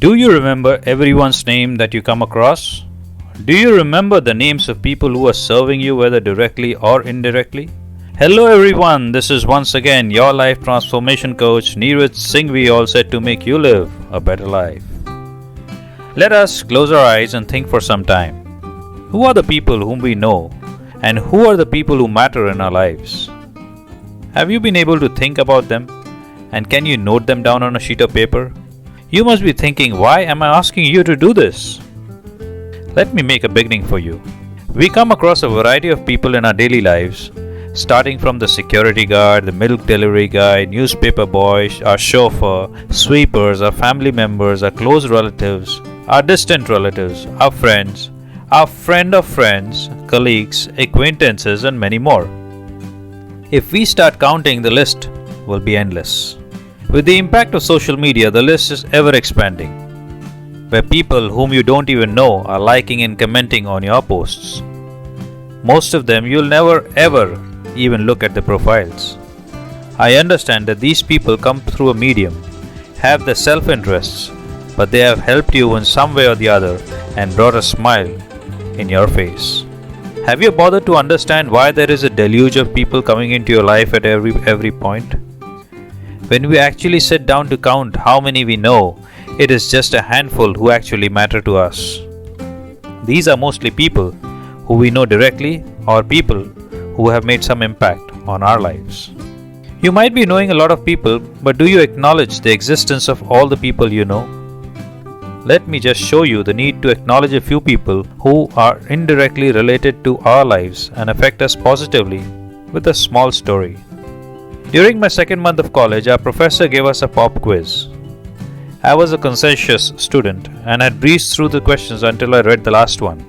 Do you remember everyone's name that you come across? Do you remember the names of people who are serving you whether directly or indirectly? Hello everyone, this is once again your life transformation coach Neeraj Singhvi, all set to make you live a better life. Let us close our eyes and think for some time. Who are the people whom we know and who are the people who matter in our lives? Have you been able to think about them and can you note them down on a sheet of paper? You must be thinking, why am I asking you to do this? Let me make a beginning for you. We come across a variety of people in our daily lives, starting from the security guard, the milk delivery guy, newspaper boy, our chauffeur, sweepers, our family members, our close relatives, our distant relatives, our friends, our friend of friends, colleagues, acquaintances, and many more. If we start counting, the list will be endless. With the impact of social media, the list is ever expanding, where people whom you don't even know are liking and commenting on your posts. Most of them you'll never ever even look at the profiles. I understand that these people come through a medium, have their self-interests, but they have helped you in some way or the other and brought a smile in your face. Have you bothered to understand why there is a deluge of people coming into your life at every point? When we actually sit down to count how many we know, it is just a handful who actually matter to us. These are mostly people who we know directly or people who have made some impact on our lives. You might be knowing a lot of people, but do you acknowledge the existence of all the people you know? Let me just show you the need to acknowledge a few people who are indirectly related to our lives and affect us positively with a small story. During my second month of college, our professor gave us a pop quiz. I was a conscientious student and had breezed through the questions until I read the last one.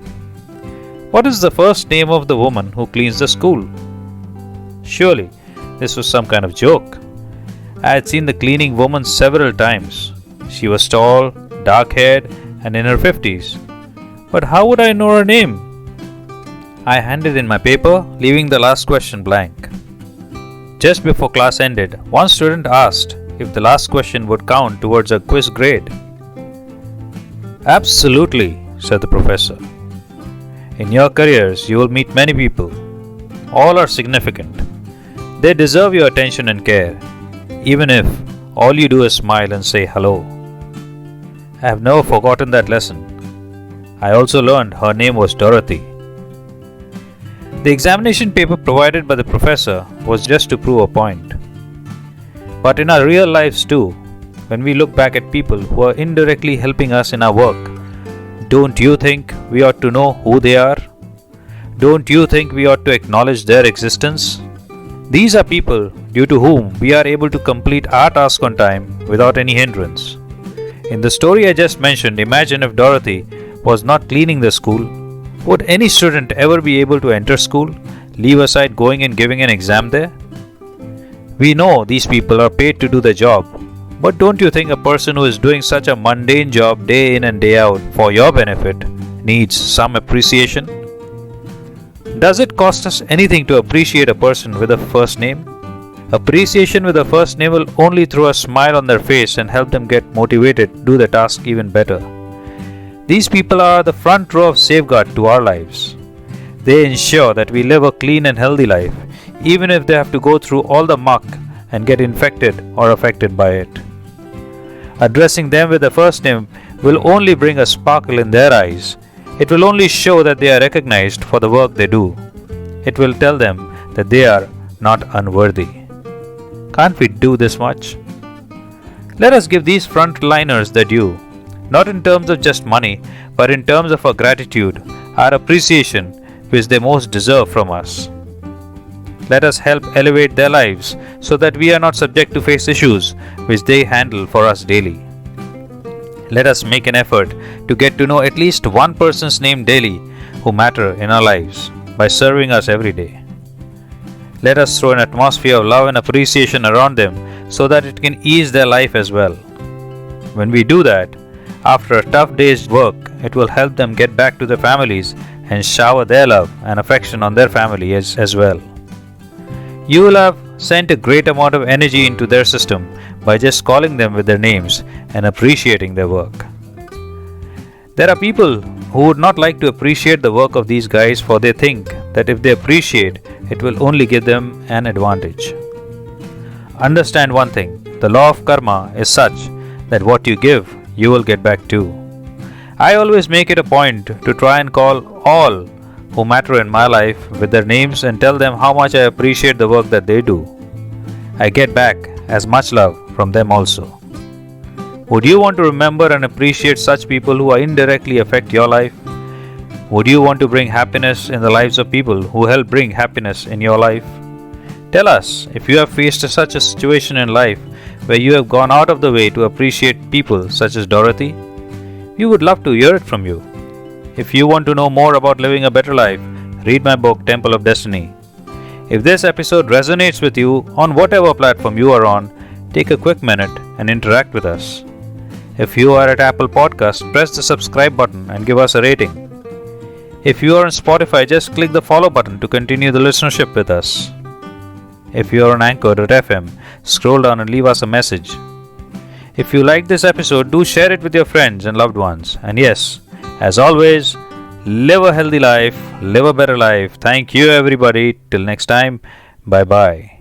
What is the first name of the woman who cleans the school? Surely, this was some kind of joke. I had seen the cleaning woman several times. She was tall, dark-haired, and in her 50s. But how would I know her name? I handed in my paper, leaving the last question blank. Just before class ended, one student asked if the last question would count towards a quiz grade. Absolutely, said the professor. In your careers, you will meet many people. All are significant. They deserve your attention and care, even if all you do is smile and say hello. I have never forgotten that lesson. I also learned her name was Dorothy. The examination paper provided by the professor was just to prove a point. But in our real lives too, when we look back at people who are indirectly helping us in our work, don't you think we ought to know who they are? Don't you think we ought to acknowledge their existence? These are people due to whom we are able to complete our task on time without any hindrance. In the story I just mentioned, imagine if Dorothy was not cleaning the school. Would any student ever be able to enter school, leave aside going and giving an exam there? We know these people are paid to do the job, but don't you think a person who is doing such a mundane job day in and day out for your benefit needs some appreciation? Does it cost us anything to appreciate a person with a first name? Appreciation with a first name will only throw a smile on their face and help them get motivated to do the task even better. These people are the front row of safeguard to our lives. They ensure that we live a clean and healthy life, even if they have to go through all the muck and get infected or affected by it. Addressing them with a first name will only bring a sparkle in their eyes. It will only show that they are recognized for the work they do. It will tell them that they are not unworthy. Can't we do this much? Let us give these frontliners their due, not in terms of just money, but in terms of our gratitude, our appreciation, which they most deserve from us. Let us help elevate their lives so that we are not subject to face issues which they handle for us daily. Let us make an effort to get to know at least one person's name daily who matter in our lives by serving us every day. Let us throw an atmosphere of love and appreciation around them so that it can ease their life as well. When we do that, after a tough day's work, it will help them get back to their families and shower their love and affection on their family as well. You will have sent a great amount of energy into their system by just calling them with their names and appreciating their work. There are people who would not like to appreciate the work of these guys, for they think that if they appreciate, it will only give them an advantage. Understand one thing, the law of karma is such that what you give, you will get back too. I always make it a point to try and call all who matter in my life with their names and tell them how much I appreciate the work that they do. I get back as much love from them also. Would you want to remember and appreciate such people who indirectly affect your life? Would you want to bring happiness in the lives of people who help bring happiness in your life? Tell us if you have faced such a situation in life where you have gone out of the way to appreciate people such as Dorothy. We would love to hear it from you. If you want to know more about living a better life, read my book Temple of Destiny. If this episode resonates with you on whatever platform you are on, take a quick minute and interact with us. If you are at Apple Podcasts, press the subscribe button and give us a rating. If you are on Spotify, just click the follow button to continue the listenership with us. If you are on Anchor.fm, scroll down and leave us a message. If you like this episode, do share it with your friends and loved ones. And yes, as always, live a healthy life, live a better life. Thank you everybody. Till next time, bye bye.